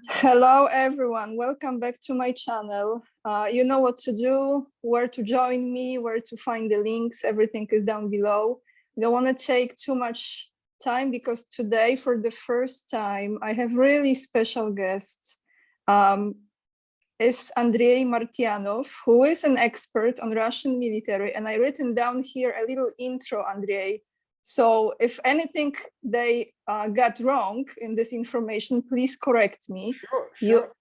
Hello everyone, welcome back to my channel. You know what to do, where to join me, where to find the links, everything is down below. I don't want to take too much time because today, for the first time, I have really special guest. Is Andrei Martyanov, who is an expert on Russian military, and I written down here a little intro, Andrei. So if anything they got wrong in this information, please correct me. Sure.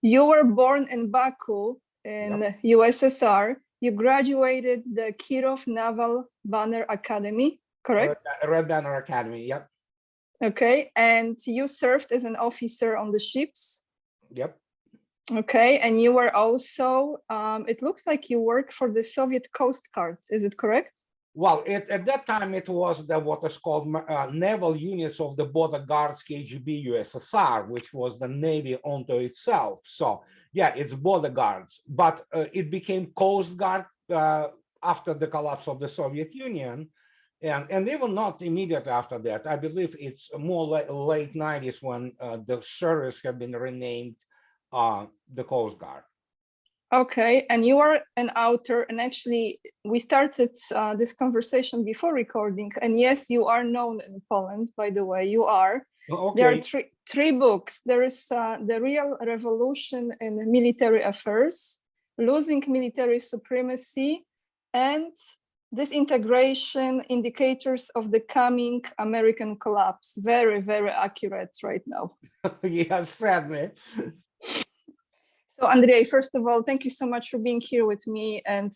You were born in Baku in USSR. You graduated the Kirov Naval Banner Academy, correct? Red Banner Academy, yep. Okay, and you served as an officer on the ships? Yep. Okay, and you were also, it looks like you work for the Soviet Coast Guard, is it correct? Well, at that time, it was what is called naval units of the Border Guards KGB USSR, which was the Navy unto itself. So, yeah, it's Border Guards, but it became Coast Guard after the collapse of the Soviet Union. And even not immediately after that. I believe it's more late 90s when the service have been renamed the Coast Guard. Okay, and you are an author, and actually we started this conversation before recording, and yes, you are known in Poland, by the way, you are. Okay. There are three books. There is The Real Revolution in Military Affairs, Losing Military Supremacy, and Disintegration Indicators of the Coming American Collapse. Very, very accurate right now. Yes, sadly. So, Andrei, first of all, thank you so much for being here with me and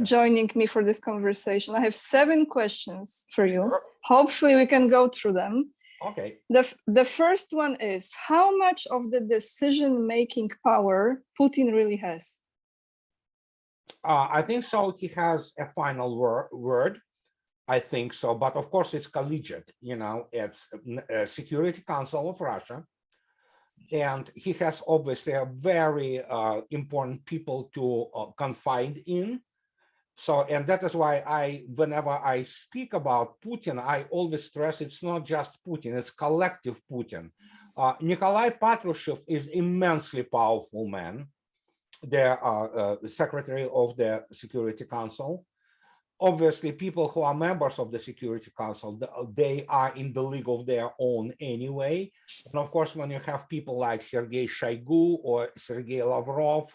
joining me for this conversation. I have 7 questions for you. Sure. Hopefully, we can go through them. Okay. The first one is, how much of the decision-making power Putin really has? I think so. He has a final word. I think so. But of course, it's collegiate. You know, it's a Security Council of Russia. And he has obviously a very important people to confide in. So, and that is why whenever I speak about Putin, I always stress it's not just Putin, it's collective Putin. Nikolai Patrushev is immensely powerful man, the secretary of the Security Council. Obviously, people who are members of the Security Council, they are in the league of their own anyway. And of course, when you have people like Sergei Shoigu or Sergei Lavrov,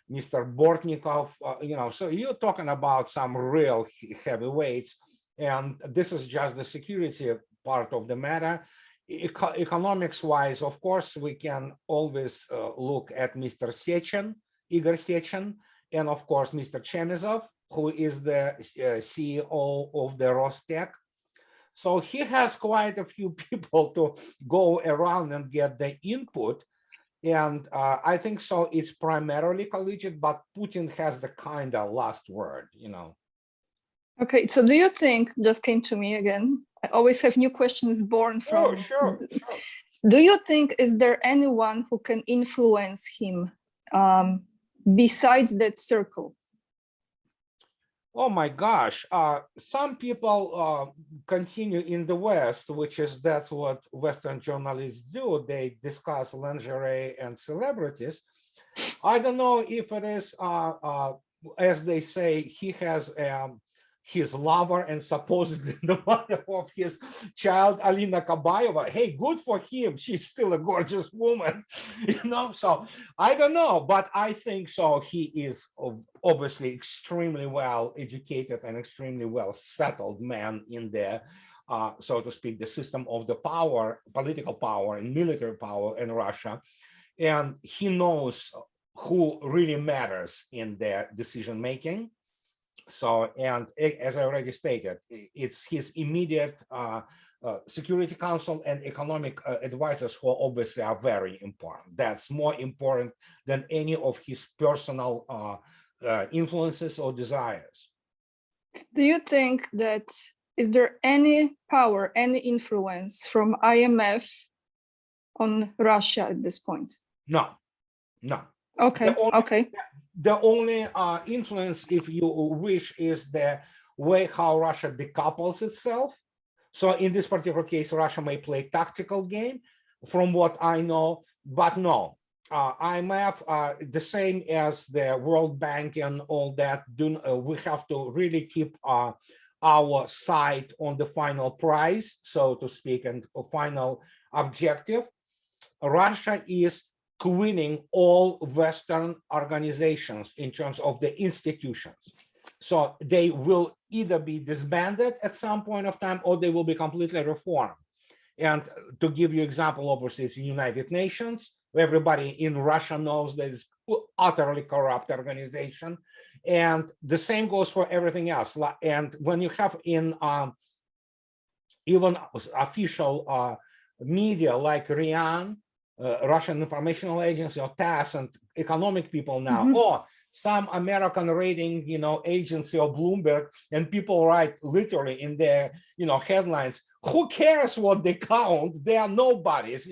Mr. Bortnikov, you know, so you're talking about some real heavyweights. And this is just the security part of the matter. Economics-wise, of course, we can always look at Mr. Sechin, Igor Sechin, and of course, Mr. Chemezov, who is the CEO of the Rostec. So he has quite a few people to go around and get the input. And I think so it's primarily collegiate, but Putin has the kind of last word, you know. Okay, so do you think, just came to me again, I always have new questions born from. Sure. Do you think, is there anyone who can influence him besides that circle? Oh my gosh, some people continue in the West, that's what Western journalists do. They discuss lingerie and celebrities. I don't know if it is, as they say, he has his lover and supposedly the mother of his child, Alina Kabayeva. Hey, good for him. She's still a gorgeous woman, you know. So I don't know, but I think so. He is obviously extremely well educated and extremely well settled man in the, so to speak, the system of the power, political power and military power in Russia. And he knows who really matters in their decision making. So, and as I already stated, it's his immediate Security Council and economic advisors who obviously are very important. That's more important than any of his personal influences or desires. Do you think that, is there any power, any influence from IMF on Russia at this point? No. Okay, okay. The only influence, if you wish, is the way how Russia decouples itself. So in this particular case, Russia may play tactical game, from what I know, but no. IMF, the same as the World Bank and all that, we have to really keep our sight on the final prize, so to speak, and a final objective. Russia is queening all Western organizations in terms of the institutions. So they will either be disbanded at some point of time, or they will be completely reformed. And to give you example, obviously, it's the United Nations. Everybody in Russia knows that it's utterly corrupt organization. And the same goes for everything else. And when you have in even official media like RIAN, Russian Informational Agency, or TASS, and economic people now, or some American rating, agency or Bloomberg, and people write literally in their, headlines, who cares what they count? They are nobodies,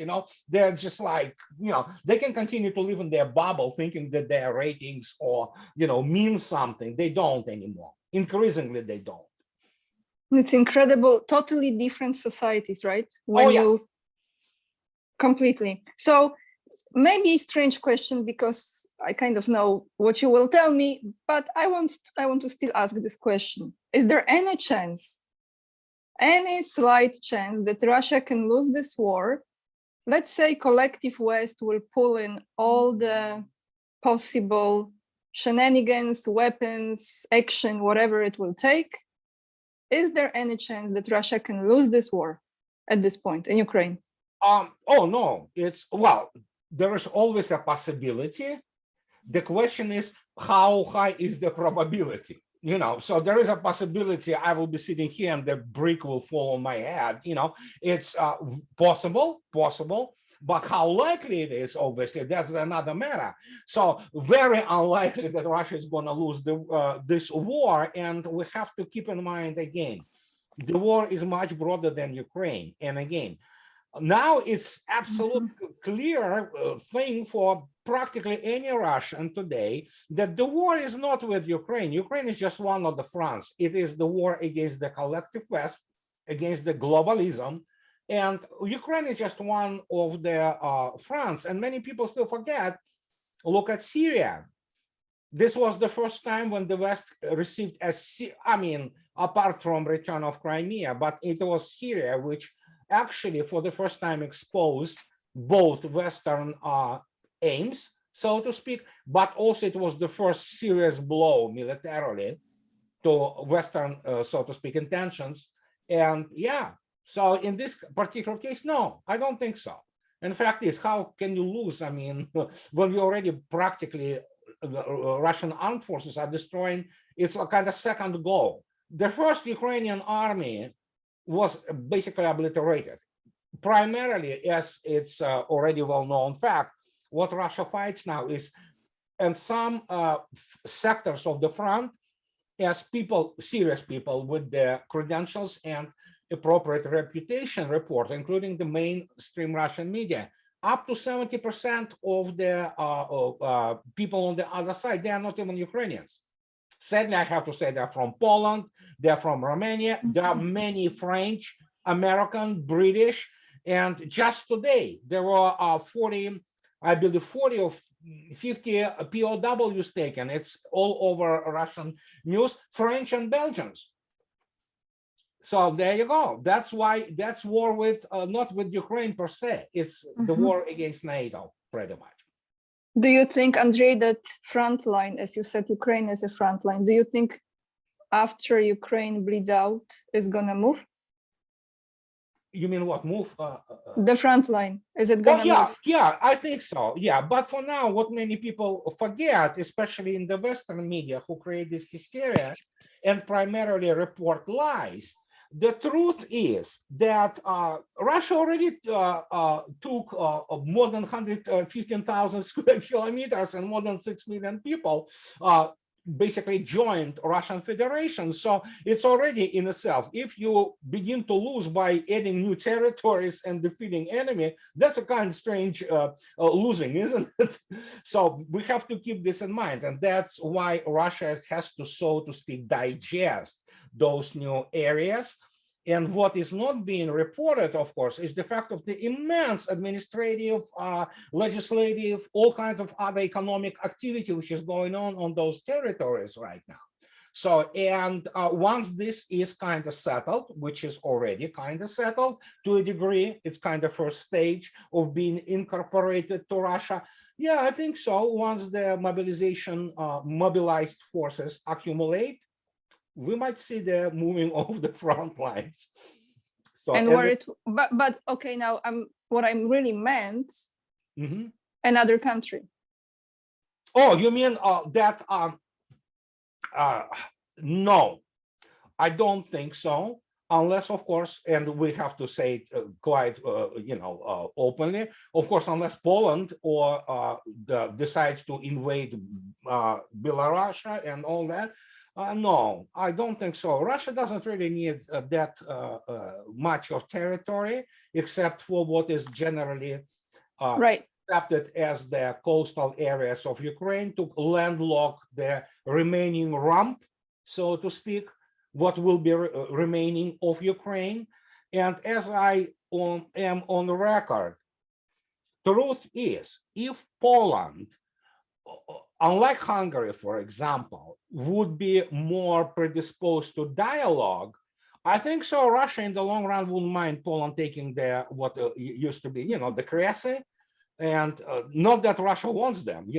they're just like, they can continue to live in their bubble thinking that their ratings or, mean something. They don't anymore. Increasingly, they don't. It's incredible. Totally different societies, right? Completely. So maybe a strange question, because I kind of know what you will tell me, but I want to still ask this question. Is there any chance, any slight chance, that Russia can lose this war? Let's say collective West will pull in all the possible shenanigans, weapons, action, whatever it will take. Is there any chance that Russia can lose this war at this point in Ukraine? Oh, no, there is always a possibility. The question is, how high is the probability? So there is a possibility I will be sitting here and the brick will fall on my head. It's possible, but how likely it is, obviously, that's another matter. So very unlikely that Russia is going to lose this war. And we have to keep in mind, again, the war is much broader than Ukraine. And again, now it's absolutely clear thing for practically any Russian today that the war is not with Ukraine. Ukraine is just one of the fronts. It is the war against the collective West, against the globalism, and Ukraine is just one of the fronts. And many people still forget. Look at Syria. This was the first time when the West received apart from return of Crimea, but it was Syria which actually for the first time exposed both Western aims, so to speak, but also it was the first serious blow militarily to Western, so to speak, intentions. And yeah, so in this particular case, no, I don't think so. In fact, how can you lose? When you already practically, Russian armed forces are destroying, it's a kind of second goal. The first Ukrainian army was basically obliterated. Primarily, as it's already well-known fact, what Russia fights now is, in some sectors of the front, as people, serious people with the credentials and appropriate reputation report, including the mainstream Russian media, up to 70% of the people on the other side, they are not even Ukrainians. Sadly, I have to say they're from Poland, they're from Romania, there are many French, American, British, and just today there were 40 or 50 POWs taken. It's all over Russian news, French and Belgians. So there you go. That's why that's war with, not with Ukraine per se, it's the war against NATO, pretty much. Do you think, Andrei, that front line, as you said, Ukraine is a front line, do you think after Ukraine bleeds out is gonna move? You mean what, move? The front line, is it gonna move? Yeah, I think so, yeah. But for now, what many people forget, especially in the Western media who create this hysteria and primarily report lies, the truth is that Russia already took more than 115,000 square kilometers and more than 6 million people basically joined Russian Federation. So it's already in itself, if you begin to lose by adding new territories and defeating enemy, that's a kind of strange losing, isn't it? So we have to keep this in mind. And that's why Russia has to, so to speak, digest those new areas. And what is not being reported, of course, is the fact of the immense administrative, legislative, all kinds of other economic activity which is going on those territories right now. So, and once this is kind of settled, which is already kind of settled to a degree, it's kind of first stage of being incorporated to Russia. Yeah, I think so. Once the mobilization, mobilized forces accumulate, we might see the moving of the front lines. So, and where but okay, now what I'm really meant, another country. Oh, you mean that? No, I don't think so, unless, of course, and we have to say it quite, openly, of course, unless Poland or decides to invade Belarus and all that. No, I don't think so. Russia doesn't really need that much of territory, except for what is generally accepted as the coastal areas of Ukraine, to landlock the remaining rump, so to speak, what will be remaining of Ukraine. And as I am on the record, truth is, if Poland, unlike Hungary, for example, would be more predisposed to dialogue, I think so Russia in the long run wouldn't mind Poland taking the what used to be, the Kresy, and not that Russia wants them,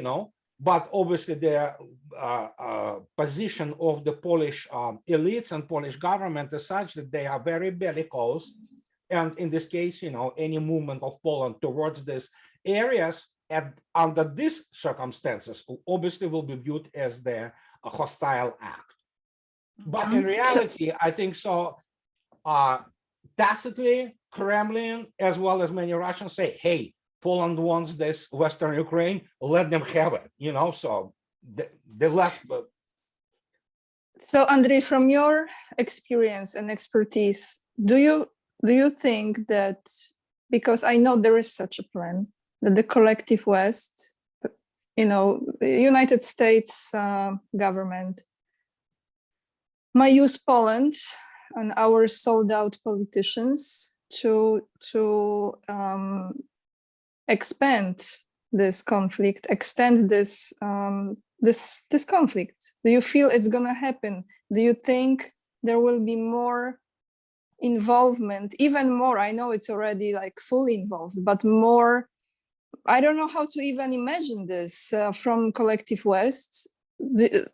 but obviously the position of the Polish elites and Polish government is such that they are very bellicose. And in this case, any movement of Poland towards these areas under these circumstances obviously will be viewed as the hostile act. But in reality, I think so tacitly, Kremlin, as well as many Russians, say, hey, Poland wants this Western Ukraine, let them have it, so the less. So Andrei, from your experience and expertise, do you think that, because I know there is such a plan, that the collective West, United States government might use Poland and our sold out politicians to expand this conflict, extend this this conflict? Do you feel it's gonna happen? Do you think there will be more involvement, even more? I know it's already like fully involved, but more. I don't know how to even imagine this from collective West.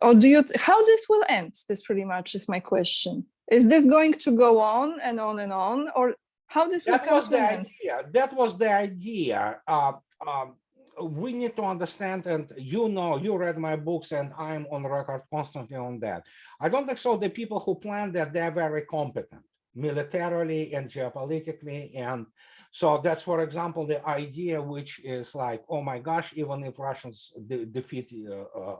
How this will end? This pretty much is my question. Is this going to go on and on and on, or how this will come to an end? That was the idea. We need to understand, and you read my books, and I'm on record constantly on that. I don't think so. The people who plan that, they're very competent militarily and geopolitically, and so that's, for example, the idea, which is like, oh my gosh, even if Russians defeat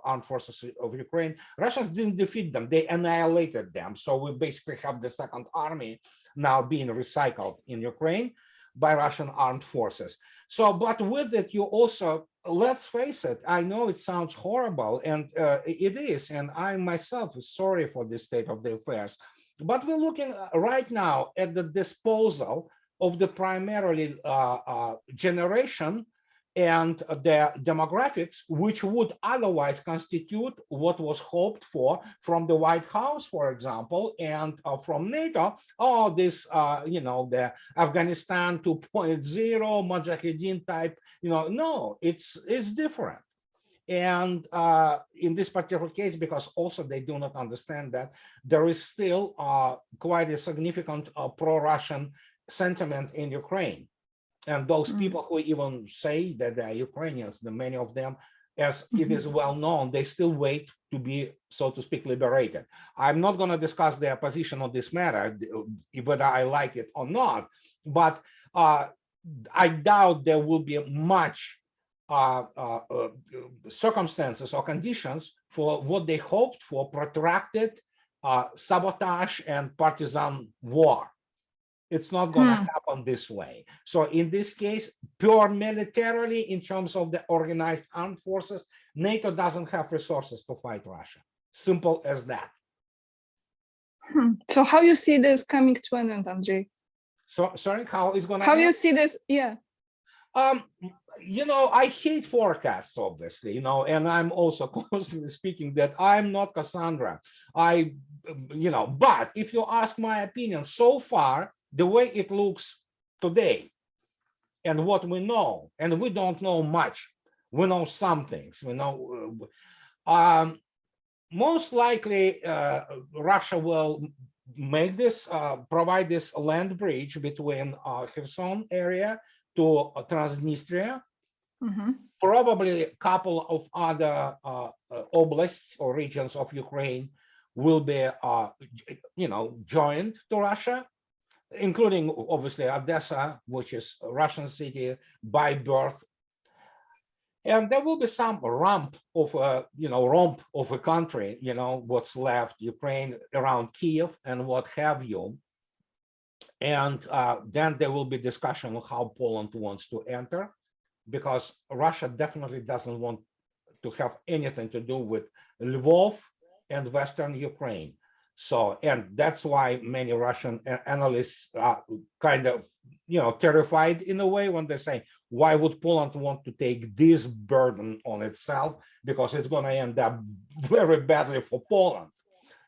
armed forces of Ukraine, Russians didn't defeat them, they annihilated them. So we basically have the second army now being recycled in Ukraine by Russian armed forces. So, but with it, you also, let's face it, I know it sounds horrible, and it is, and I myself is sorry for this state of the affairs, but we're looking right now at the disposal of the primarily generation and the demographics, which would otherwise constitute what was hoped for from the White House, for example, and from NATO. Oh, this, the Afghanistan 2.0 Mujahideen type, no, it's different. And in this particular case, because also they do not understand that there is still quite a significant pro-Russian sentiment in Ukraine. And those people who even say that they are Ukrainians, many of them, as it is well known, they still wait to be, so to speak, liberated. I'm not going to discuss their position on this matter, whether I like it or not, but I doubt there will be much circumstances or conditions for what they hoped for, protracted sabotage and partisan war. It's not going to happen this way. So in this case, pure militarily, in terms of the organized armed forces, NATO doesn't have resources to fight Russia. Simple as that. So how you see this coming to an end, Andrei? So sorry, how it's gonna How end? you see this? Yeah. You know, I hate forecasts, obviously, you know, and I'm also constantly speaking that I'm not Cassandra. You know, but if you ask my opinion, so far, the way it looks today and what we know, and we don't know much, we know some things, we know, most likely Russia will make this, provide this land bridge between Kherson area to Transnistria. Probably a couple of other oblasts or regions of Ukraine will be, you know, joined to Russia, including obviously Odessa, which is a Russian city by birth. And there will be some rump of a, you know, romp of a country, you know, what's left, Ukraine around Kiev and what have you. And then there will be discussion on how Poland wants to enter, because Russia definitely doesn't want to have anything to do with Lvov and Western Ukraine. So, and that's why many Russian analysts are kind of, you know, terrified in a way when they say, why would Poland want to take this burden on itself? Because it's going to end up very badly for Poland,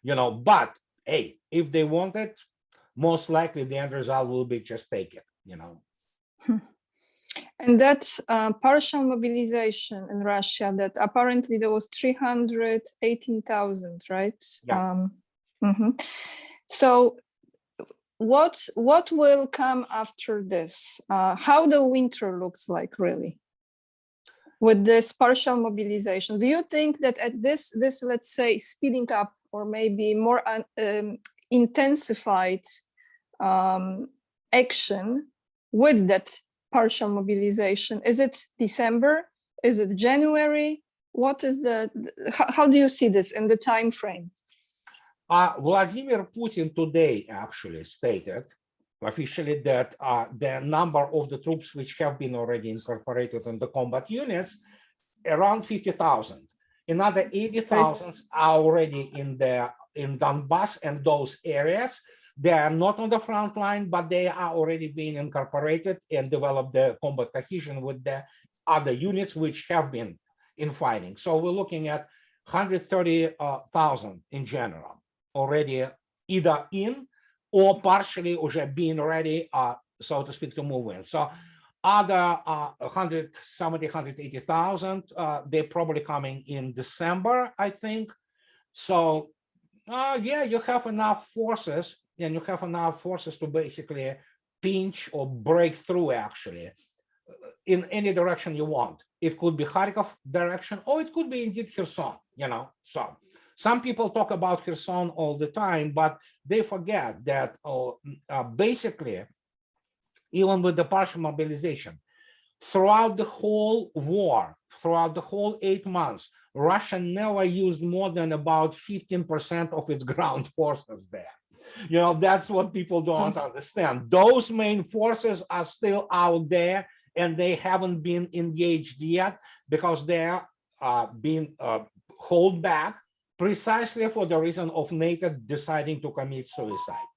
you know. But hey, if they want it, most likely the end result will be just take it, you know. And that partial mobilization in Russia, that apparently there was 318,000, right? Yeah. So what will come after this? How the winter looks like really with this partial mobilization? Do you think that at this let's say speeding up or maybe more intensified action with that partial mobilization, is it December? Is it January? What is how do you see this in the time frame? Vladimir Putin today actually stated officially that the number of the troops which have been already incorporated in the combat units, around 50,000. Another 80,000 are already in Donbass and those areas. They are not on the front line, but they are already being incorporated and develop the combat cohesion with the other units which have been in fighting. So we're looking at 130,000 in general already either in or partially уже being ready, so to speak, to move in. So other 170, 180,000, they're probably coming in December, I think. So yeah, you have enough forces, and you have enough forces to basically pinch or break through actually in any direction you want. It could be Kharkov direction, or it could be indeed Kherson, you know. So some people talk about Kherson all the time, but they forget that basically, even with the partial mobilization, throughout the whole war, throughout the whole 8 months, Russia never used more than about 15% of its ground forces there. You know, that's what people don't understand. Those main forces are still out there, and they haven't been engaged yet because they are being held back precisely for the reason of NATO deciding to commit suicide.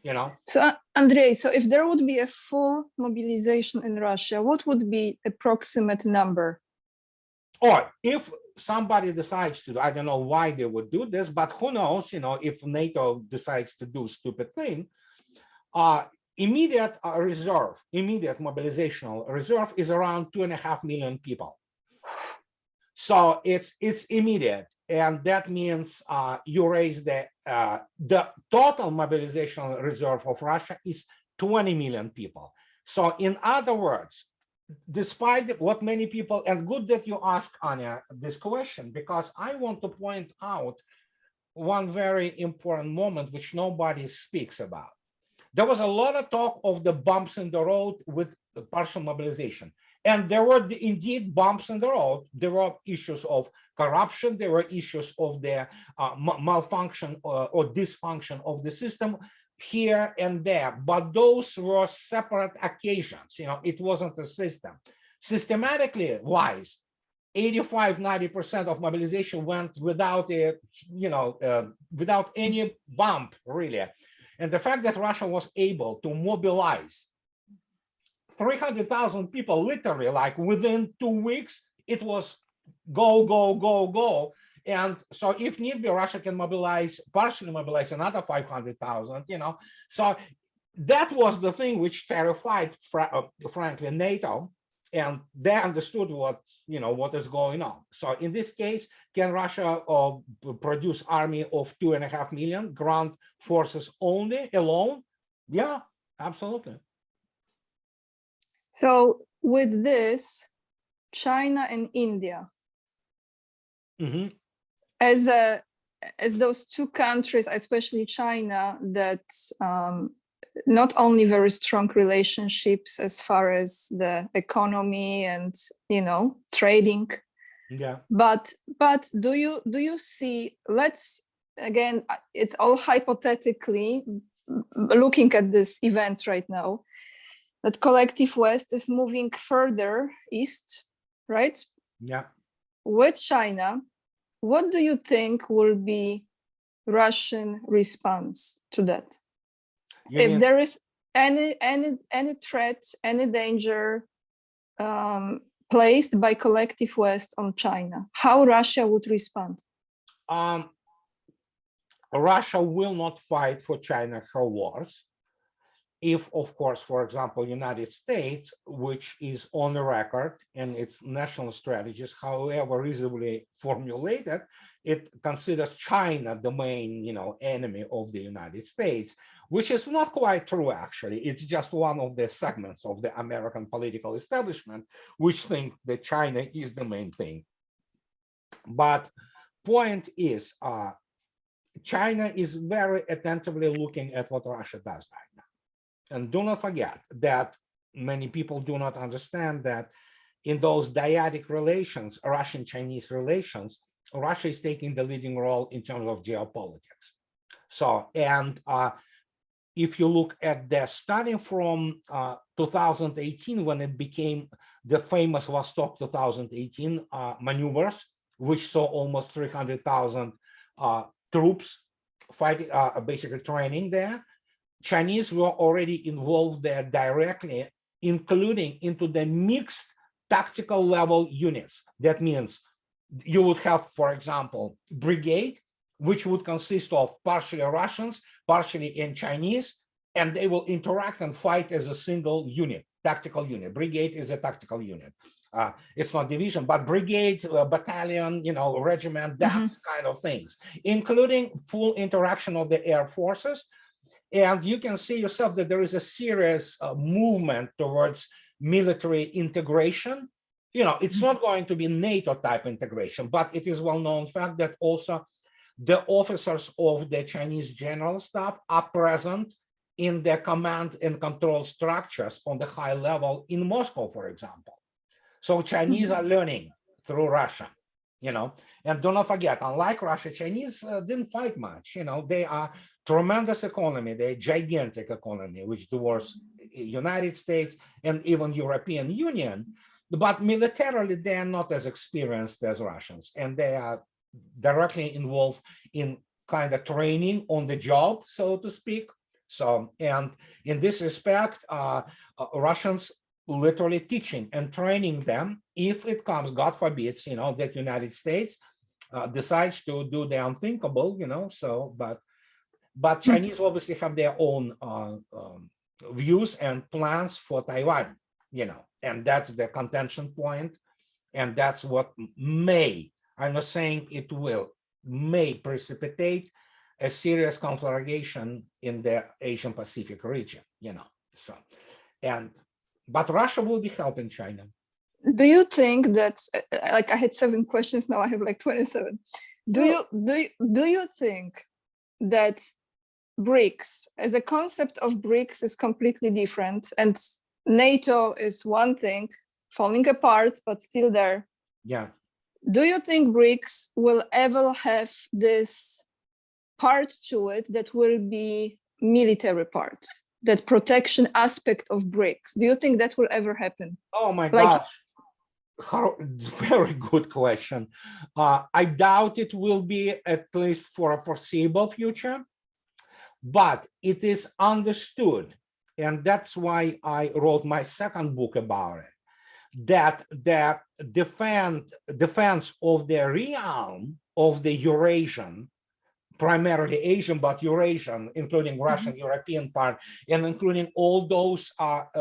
You know. So Andrei, so if there would be a full mobilization in Russia, what would be approximate number? Or if somebody decides to, I don't know why they would do this, but who knows, you know, if NATO decides to do a stupid thing, immediate reserve, immediate mobilizational reserve is around 2.5 million people. So it's immediate, and that means you raise the total mobilizational reserve of Russia is 20 million people. So in other words, despite what many people, and good that you ask, Anya, this question, because I want to point out one very important moment which nobody speaks about. There was a lot of talk of the bumps in the road with the partial mobilization. And there were indeed bumps in the road. There were issues of corruption. There were issues of the malfunction or dysfunction of the system here and there. But those were separate occasions. You know, it wasn't a system. Systematically wise, 85–90% of mobilization went without a, without any bump, really. And the fact that Russia was able to mobilize 300,000 people, literally, like within 2 weeks, it was go, go, go, go. And so if need be, Russia can partially mobilize another 500,000, So that was the thing which terrified, frankly, NATO. And they understood what is going on. So in this case, can Russia produce army of 2.5 million ground forces alone? Yeah, absolutely. So with this, China and India, as those two countries, especially China, that not only very strong relationships as far as the economy and trading, but do you see, let's again, it's all hypothetically looking at these events right now, that collective West is moving further east, right? Yeah. With China, what do you think will be Russian response to that? If there is any threat, any danger placed by collective West on China, how Russia would respond? Russia will not fight for China her wars. If, of course, for example, United States, which is on the record and its national strategies, however reasonably formulated, it considers China the main, enemy of the United States, which is not quite true, actually. It's just one of the segments of the American political establishment which think that China is the main thing. But point is, China is very attentively looking at what Russia does right now. And do not forget that many people do not understand that in those dyadic relations, Russian-Chinese relations, Russia is taking the leading role in terms of geopolitics. So, and if you look at the starting from 2018, when it became the famous Vostok 2018 maneuvers, which saw almost 300,000 troops fighting, basically training there, Chinese were already involved there directly, including into the mixed tactical level units. That means you would have, for example, brigade, which would consist of partially Russians, partially in Chinese, and they will interact and fight as a single unit, tactical unit. Brigade is a tactical unit. It's not division, but brigade, battalion, regiment, that kind of things, including full interaction of the air forces. And you can see yourself that there is a serious movement towards military integration. It's not going to be NATO type integration, but it is well-known fact that also the officers of the Chinese general staff are present in the command and control structures on the high level in Moscow, for example. So Chinese are learning through Russia, and do not forget, unlike Russia, Chinese didn't fight much. They are tremendous economy, they're gigantic economy, which dwarfs United States and even European Union. But militarily, they are not as experienced as Russians, and they are directly involved in kind of training on the job, so to speak. So, and in this respect, Russians literally teaching and training them if it comes, God forbids, that United States decides to do the unthinkable, so, but Chinese obviously have their own views and plans for Taiwan, and that's the contention point. And that's what may, I'm not saying it will, may precipitate a serious conflagration in the Asian Pacific region, so, but Russia will be helping China. Do you think that, like, I had 7 questions, now I have like 27. Do you think that BRICS, as a concept of BRICS, is completely different, and NATO is one thing, falling apart, but still there? Yeah. Do you think BRICS will ever have this part to it that will be military part, that protection aspect of BRICS? Do you think that will ever happen? Oh my gosh. Very good question. I doubt it will be, at least for a foreseeable future, but it is understood, and that's why I wrote my second book about it, that the defense of the realm of the Eurasian, primarily Asian, but Eurasian, including Russian, European part, and including all those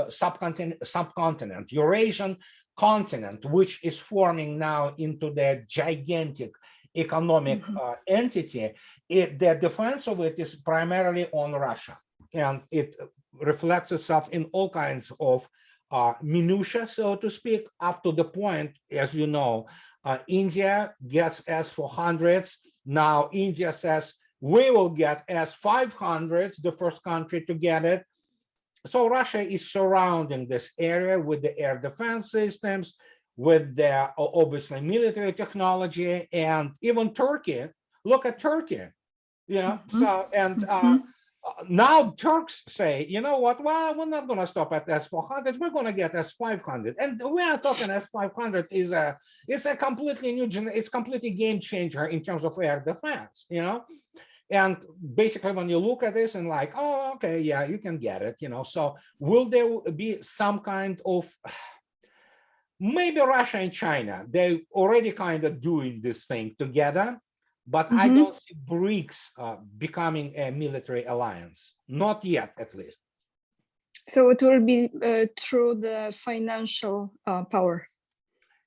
subcontinent, Eurasian continent, which is forming now into the gigantic economic entity. The defense of it is primarily on Russia, and it reflects itself in all kinds of minutia, so to speak, up to the point, as you know, India gets S-400s. Now India says we will get S-500s, the first country to get it. So Russia is surrounding this area with the air defense systems, with the obviously military technology, and even Turkey. Look at Turkey, you know. So and now Turks say, you know what? Well, we're not going to stop at S-400. We're going to get S-500, and we are talking S-500 it's a completely new it's completely game changer in terms of air defense, you know. And basically, when you look at this and like, oh, okay, yeah, you can get it, you know. So will there be some kind of, maybe Russia and China, they're already kind of doing this thing together, but I don't see BRICS becoming a military alliance, not yet, at least. So it will be through the financial power.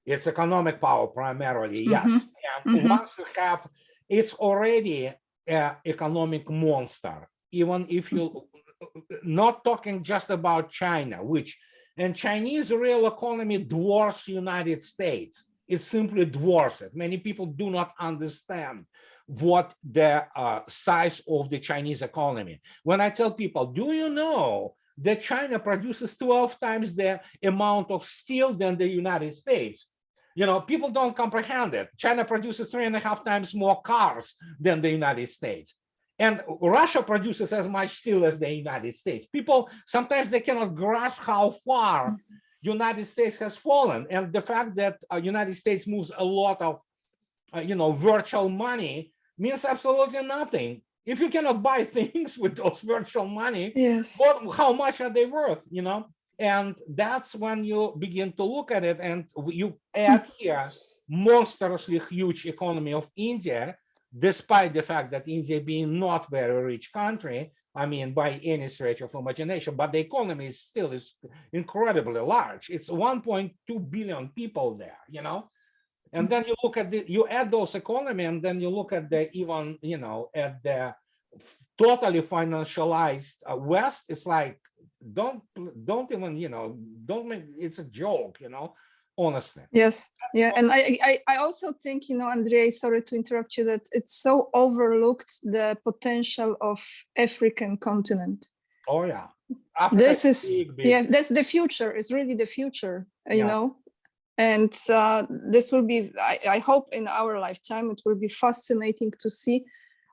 It's economic power primarily, yes. And once you have, it's already an economic monster. Even if you, not talking just about China, which, and Chinese real economy dwarfs United States. It simply dwarfs it. Many people do not understand what the size of the Chinese economy. When I tell people, do you know that China produces 12 times the amount of steel than the United States? You know, people don't comprehend it. China produces 3.5 times more cars than the United States. And Russia produces as much steel as the United States. People, sometimes they cannot grasp how far United States has fallen. And the fact that United States moves a lot of, you know, virtual money means absolutely nothing. If you cannot buy things with those virtual money, how much are they worth, you know? And that's when you begin to look at it, and you add here monstrously huge economy of India, despite the fact that India being not very rich country, I mean, by any stretch of imagination, but the economy is still incredibly large. It's 1.2 billion people there, you know? And then you look at you add those economy, and then you look at the even, you know, at the totally financialized West. It's like, don't even, you know, don't make, it's a joke, you know, honestly. Yes, yeah, and I also think, you know, Andrei, sorry to interrupt you, that it's so overlooked, the potential of African continent. Oh yeah, Africa this is big. Yeah, that's the future. It's really the future, you know. And this will be, I hope in our lifetime, it will be fascinating to see.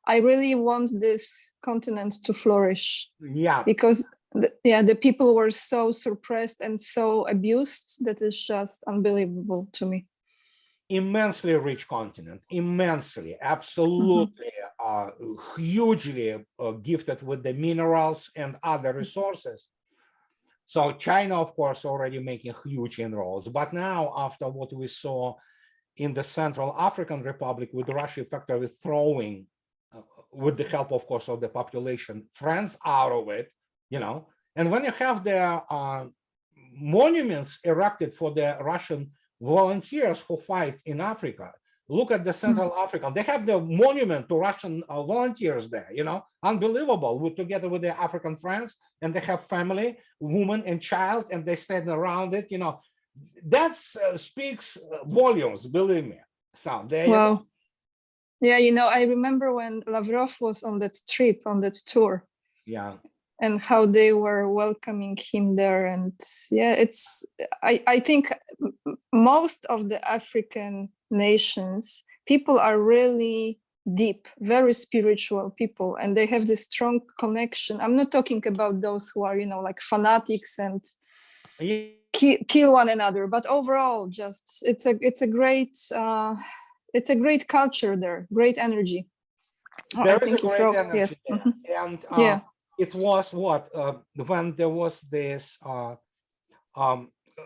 I really want this continent to flourish. Yeah. Because the people were so suppressed and so abused that it's just unbelievable to me. Immensely rich continent, immensely, absolutely, hugely gifted with the minerals and other resources. So China, of course, already making huge inroads. But now, after what we saw in the Central African Republic, with Russia effectively throwing, with the help, of course, of the population, France out of it, you know, and when you have the monuments erected for the Russian volunteers who fight in Africa, look at the Central African, they have the monument to Russian volunteers there, you know, unbelievable, together with the African friends, and they have family, woman and child, and they stand around it, you know, that speaks volumes, believe me. So there you go. Yeah, you know, I remember when Lavrov was on that trip, on that tour. Yeah. And how they were welcoming him there. And yeah, it's, I think most of the African nations, people are really deep, very spiritual people, and they have this strong connection. I'm not talking about those who are, you know, like fanatics and kill one another. But overall, just it's a great culture there, great energy. Oh, There I is a think great frogs, energy yes. there. And Yeah. it was what when there was this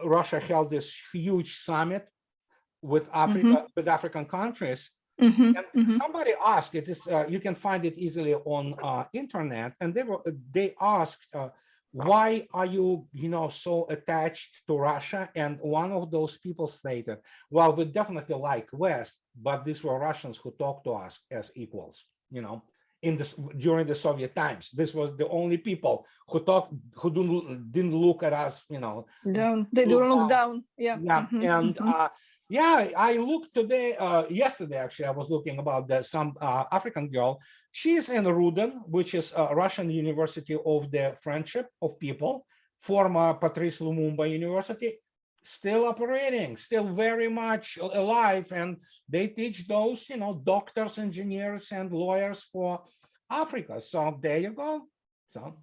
Russia held this huge summit with Africa, with African countries. And somebody asked, it is you can find it easily on internet, and they asked, why are you so attached to Russia? And one of those people stated, well, we definitely like West, but these were Russians who talked to us as equals, in this during the Soviet times. This was the only people who didn't look at us, down. They don't look down. Yeah. Yeah. And yeah, I looked today, yesterday, actually, I was looking about some African girl. She's in Rudin, which is a Russian University of the Friendship of People, former Patrice Lumumba University, still operating, still very much alive. And they teach those, doctors, engineers, and lawyers for Africa. So there you go. So.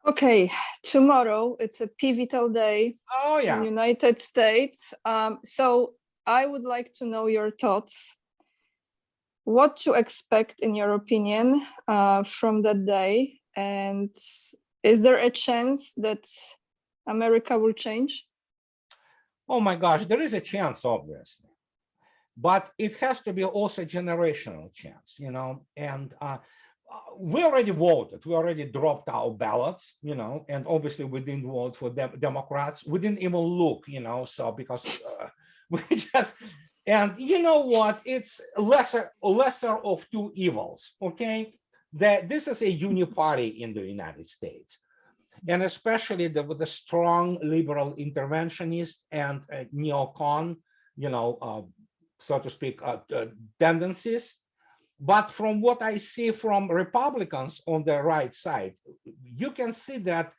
Okay, tomorrow it's a pivotal day in United States. So I would like to know your thoughts. What to expect, in your opinion, from that day? And is there a chance that America will change? Oh my gosh, there is a chance, obviously. But it has to be also a generational chance, and we already voted. We already dropped our ballots, and obviously we didn't vote for Democrats. We didn't even look, so because we just, and you know what? It's lesser of two evils, okay? This is a uniparty in the United States, and especially with the strong liberal interventionist and neocon, so to speak, tendencies. But from what I see from Republicans on the right side, you can see that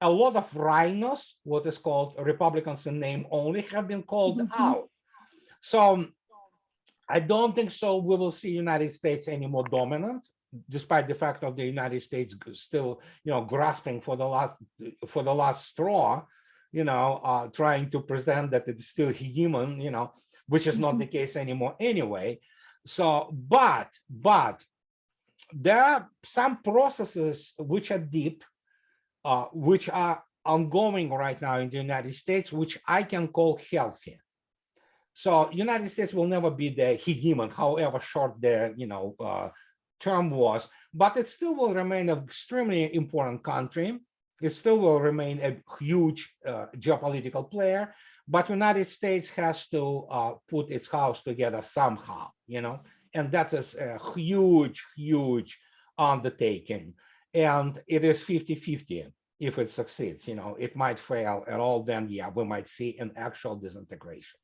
a lot of rhinos, what is called Republicans in name only, have been called out. So I don't think so we will see United States any more dominant, despite the fact of the United States still, grasping for the last straw, trying to present that it's still hegemon, which is not the case anymore anyway. So, but there are some processes which are deep, which are ongoing right now in the United States, which I can call healthy. So, United States will never be the hegemon, however short the term was, but it still will remain an extremely important country. It still will remain a huge geopolitical player. But United States has to put its house together somehow, and that is a huge, huge undertaking. And it is 50-50 if it succeeds. It might fail at all, then we might see an actual disintegration.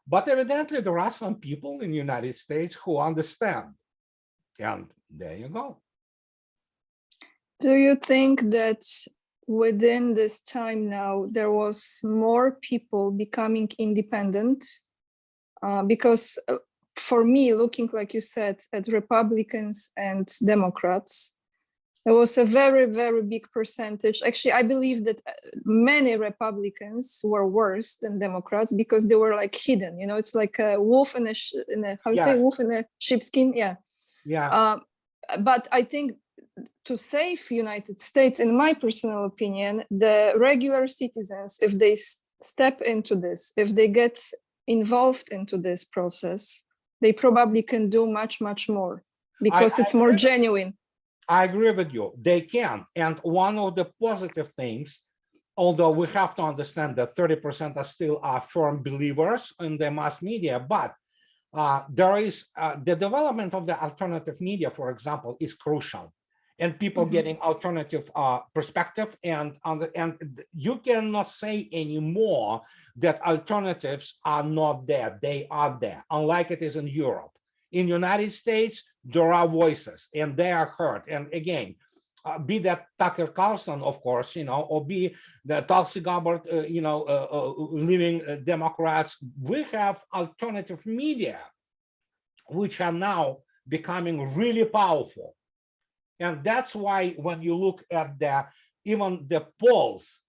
But evidently there are some people in the United States who understand. And there you go. Do you think that within this time now, there was more people becoming independent? Because for me, looking, like you said, at Republicans and Democrats, there was a very, very big percentage. Actually, I believe that many Republicans were worse than Democrats because they were like hidden. It's like a wolf in wolf in a sheepskin. Yeah. Yeah. But I think to save United States, in my personal opinion, the regular citizens, if they step into this, if they get involved into this process, they probably can do much, much more because it's more genuine. I agree with you. They can. And one of the positive things, although we have to understand that 30% are still firm believers in the mass media, but there is the development of the alternative media, for example, is crucial. And people getting alternative perspective, and you cannot say anymore that alternatives are not there. They are there, unlike it is in Europe. In the United States, there are voices and they are heard. And again, be that Tucker Carlson, of course, or be the Tulsi Gabbard, living Democrats, we have alternative media, which are now becoming really powerful. And that's why when you look at even the polls,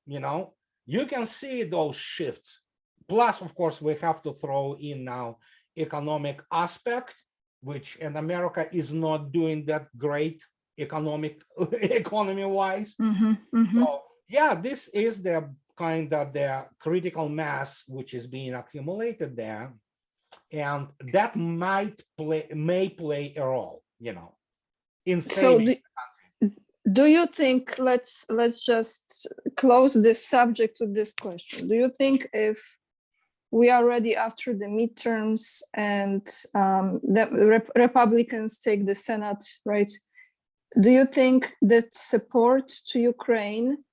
You can see those shifts. Plus, of course, we have to throw in now economic aspect, which in America is not doing that great economy-wise. So yeah, this is the kind of the critical mass which is being accumulated there, and that may play a role, in saving. So do you think, let's just close this subject with this question. Do you think if we are ready after the midterms and the Republicans take the Senate, right? Do you think that support to Ukraine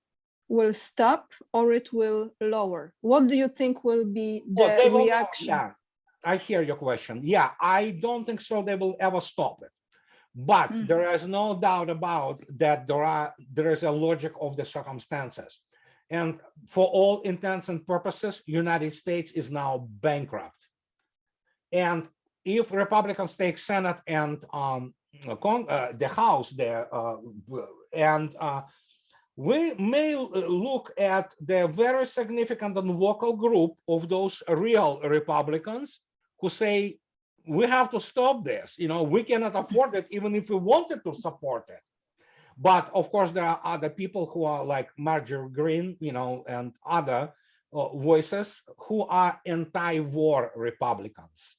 will stop or it will lower? What do you think will be the reaction? Yeah, I hear your question. Yeah, I don't think so they will ever stop it. But there is no doubt about that there is a logic of the circumstances. And for all intents and purposes, United States is now bankrupt. And if Republicans take Senate and the House there, we may look at the very significant and vocal group of those real Republicans who say, we have to stop this. We cannot afford it, even if we wanted to support it. But of course, there are other people who are like Marjorie Greene, and other voices who are anti-war Republicans,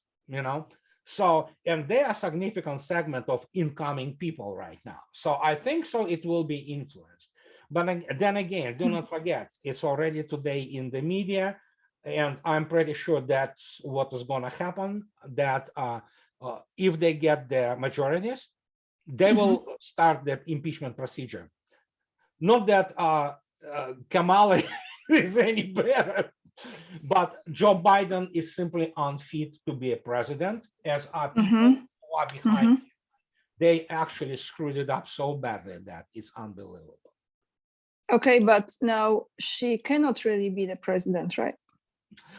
So, and they are a significant segment of incoming people right now. So I think so it will be influenced. But then again, do not forget, it's already today in the media. And I'm pretty sure that's what is going to happen, that if they get the majorities, they will start the impeachment procedure. Not that Kamala is any better, but Joe Biden is simply unfit to be a president, as are people who are behind him. They actually screwed it up so badly that it's unbelievable. Okay, but now she cannot really be the president, right?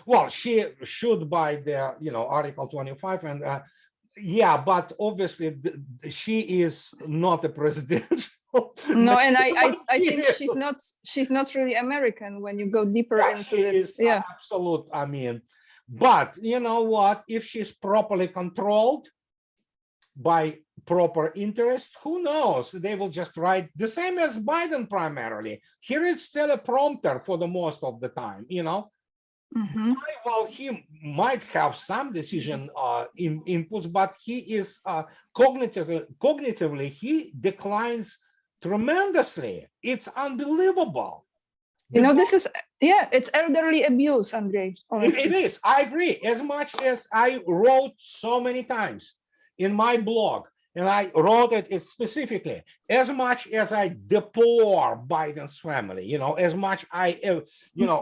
Well, she should by the Article 25, and yeah, but obviously she is not a president. No, and I think she's not really American when you go deeper into this. Yeah, absolute. I mean, but you know what? If she's properly controlled by proper interest, who knows? They will just write the same as Biden primarily. Here it's teleprompter for the most of the time, Well, he might have some decision inputs, but he is cognitively, he declines tremendously. It's unbelievable. This is, it's elderly abuse, Andrei. It is. I agree. As much as I wrote so many times in my blog, and I wrote it specifically, as much as I deplore Biden's family, as much I,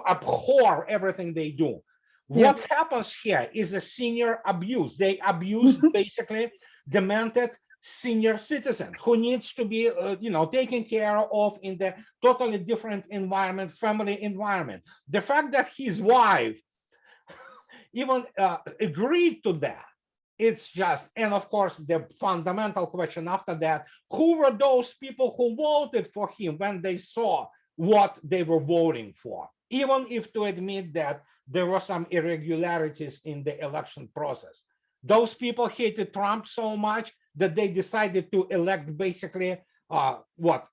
abhor everything they do. What happens here is a senior abuse. They abuse basically demented senior citizen who needs to be, taken care of in the totally different environment, family environment. The fact that his wife even agreed to that, it's just, and of course, the fundamental question after that, who were those people who voted for him when they saw what they were voting for? Even if to admit that there were some irregularities in the election process. Those people hated Trump so much that they decided to elect basically what?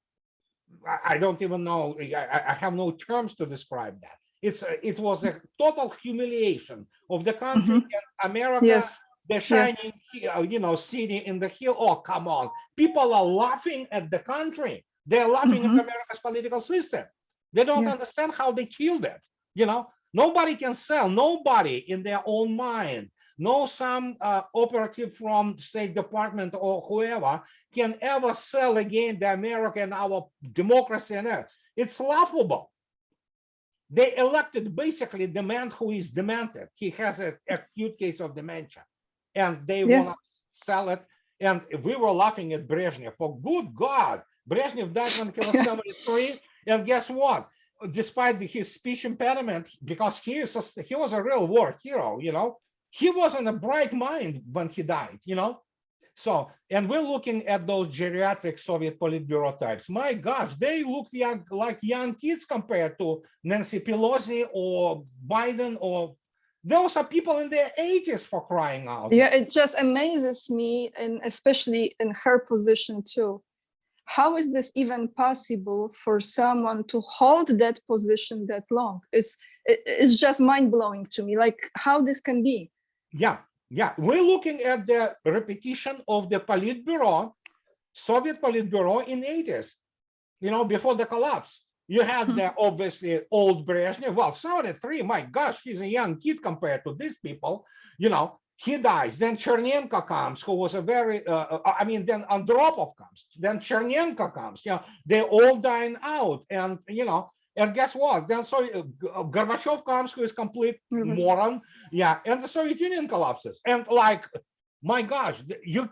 I don't even know. I have no terms to describe that. It was a total humiliation of the country and America. Yes. The shining, city in the hill. Oh, come on. People are laughing at the country. They're laughing at America's political system. They don't understand how they killed it. Nobody can sell. Nobody in their own mind. No, some operative from State Department or whoever can ever sell again the American, our democracy and that. It's laughable. They elected basically the man who is demented. He has an acute case of dementia. And they want to sell it. And we were laughing at Brezhnev. For good God, Brezhnev died when he was 73. And guess what? Despite his speech impediment, because he was a real war hero, he was in a bright mind when he died, So, and we're looking at those geriatric Soviet Politburo types. My gosh, they look young, like young kids compared to Nancy Pelosi or Biden, or those are people in their 80s, for crying out. Yeah, it just amazes me, and especially in her position too. How is this even possible for someone to hold that position that long? It's just mind-blowing to me, like how this can be. Yeah, yeah. We're looking at the repetition of the Politburo, Soviet Politburo in 80s, you know, before the collapse. You had the obviously old Brezhnev. Well, 73, my gosh, he's a young kid compared to these people. You know, he dies. Then Chernenko comes, who was a very, I mean, then Andropov comes. Then Chernenko comes. You know, they're all dying out. And, you know, and guess what? Then so Gorbachev comes, who is complete moron. Yeah, and the Soviet Union collapses. And like, my gosh, you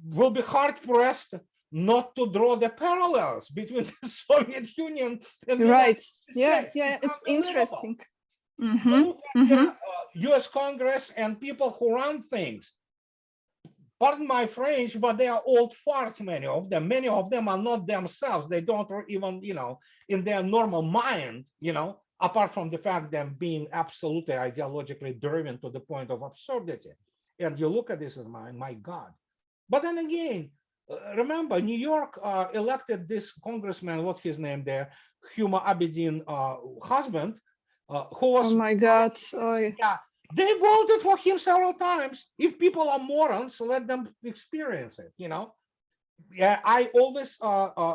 will be hard pressed not to draw the parallels between the Soviet Union and the right. United States. Yeah, it's interesting. Look at the US Congress and people who run things. Pardon my French, but they are old farts, many of them. Many of them are not themselves. They don't even, you know, in their normal mind, you know, apart from the fact them being absolutely ideologically driven to the point of absurdity. And you look at this as my God. But then again, remember, New York elected this congressman, what's his name there, Huma Abedin husband, who was— oh my God. Oh, yeah, they voted for him several times. If people are morons, let them experience it, you know. Yeah, I always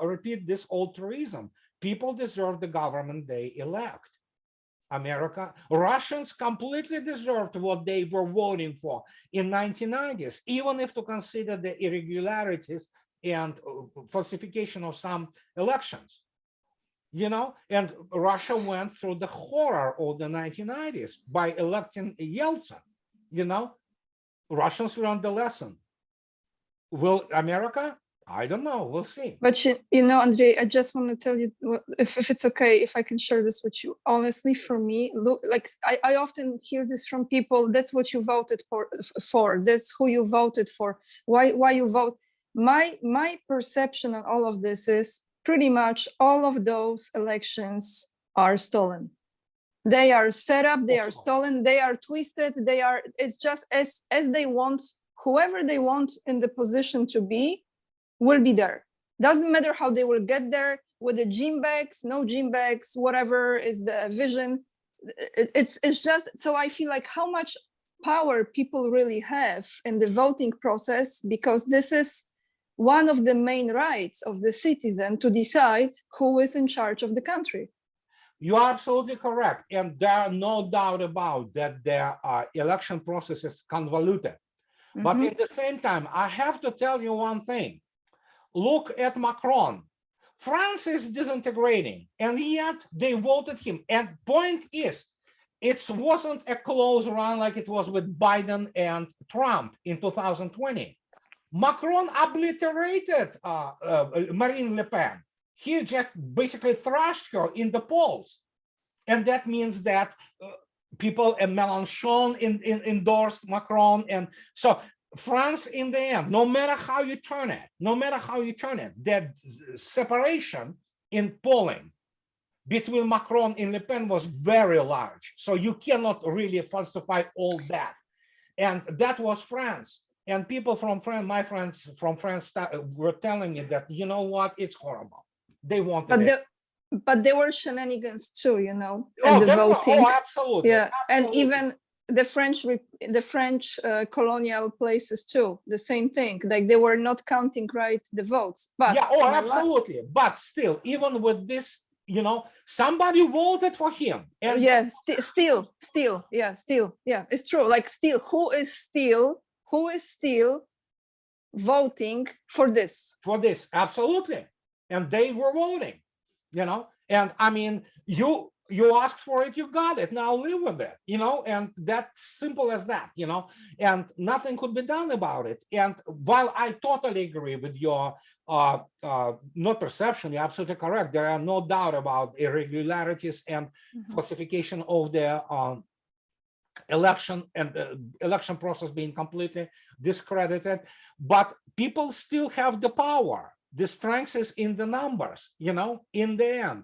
repeat this old truism. People deserve the government they elect. America, Russians completely deserved what they were voting for in 1990s, even if to consider the irregularities and falsification of some elections, you know, and Russia went through the horror of the 1990s by electing Yeltsin, you know. Russians learned the lesson. Will America? I don't know. We'll see. But you know, Andrei, I just want to tell you, if it's okay, if I can share this with you. Honestly, for me, look, like I often hear this from people. That's what you voted for. That's who you voted for. Why you vote? My perception on all of this is pretty much all of those elections are stolen. They are set up. They are stolen. They are twisted. They are. It's just as they want. Whoever they want in the position to be will be there. Doesn't matter how they will get there, with the gym bags, no gym bags, whatever is the vision. It's just, so I feel like how much power people really have in the voting process, because this is one of the main rights of the citizen to decide who is in charge of the country. You are absolutely correct. And there are no doubt about that the election process is convoluted. But at the same time, I have to tell you one thing. Look at Macron. France is disintegrating, and yet they voted him. And point is, it wasn't a close run like it was with Biden and Trump in 2020. Macron obliterated Marine Le Pen. He just basically thrashed her in the polls. And that means that people in Mélenchon endorsed Macron. And so France, in the end, no matter how you turn it, that separation in polling between Macron and Le Pen was very large. So you cannot really falsify all that. And that was France. And people from France, my friends from France, were telling me that, you know what, it's horrible. They wanted it. But there were shenanigans too, you know, Oh, and the voting. Oh, absolutely. Yeah, absolutely. and even the French colonial places too, the same thing. Like they were not counting right the votes. But yeah, oh, absolutely. But still, even with this, you know, somebody voted for him. And yeah, still, yeah, it's true. Like still, who is still voting for this? For this, absolutely. And they were voting, you know. And I mean, you asked for it, you got it. Now live with it, you know, and that's simple as that, you know, and nothing could be done about it. And while I totally agree with your not perception, you're absolutely correct. There are no doubt about irregularities and falsification of the election and the election process being completely discredited, but people still have the power. The strength is in the numbers, in the end.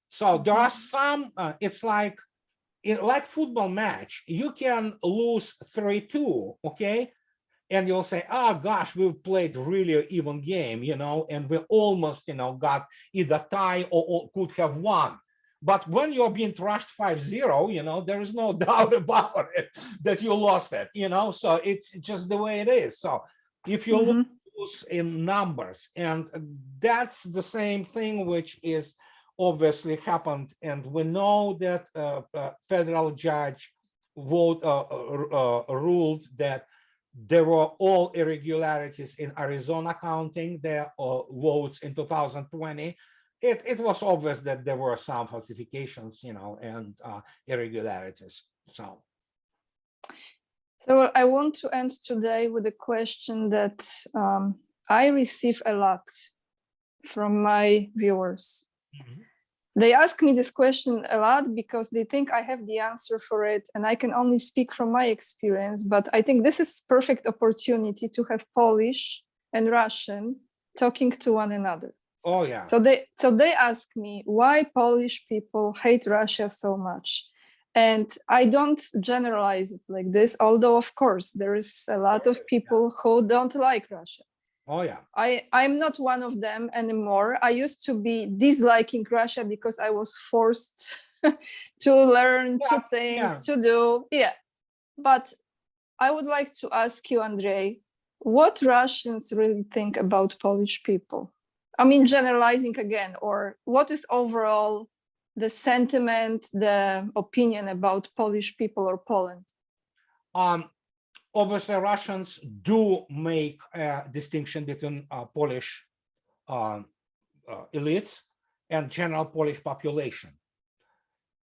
So there are some, it's like football match, you can lose 3-2, okay? And you'll say, oh gosh, we've played really even game, and we almost, got either tie or could have won. But when you're being thrashed 5-0, there is no doubt about it that you lost it, so it's just the way it is. So if you lose in numbers, and that's the same thing which is obviously happened, and we know that federal judge ruled that there were all irregularities in Arizona counting their votes in 2020. It was obvious that there were some falsifications, and irregularities. So I want to end today with a question that I receive a lot from my viewers. They ask me this question a lot because they think I have the answer for it, and I can only speak from my experience. But I think this is perfect opportunity to have Polish and Russian talking to one another. Oh yeah. So they ask me why Polish people hate Russia so much. And I don't generalize it like this, although of course there is a lot of people who don't like Russia. Oh yeah. I'm not one of them anymore. I used to be disliking Russia because I was forced to learn, to think, to do. Yeah. But I would like to ask you, Andrei, what Russians really think about Polish people? I mean, generalizing again, or what is overall the sentiment, the opinion about Polish people or Poland? Obviously, Russians do make a distinction between Polish elites and general Polish population.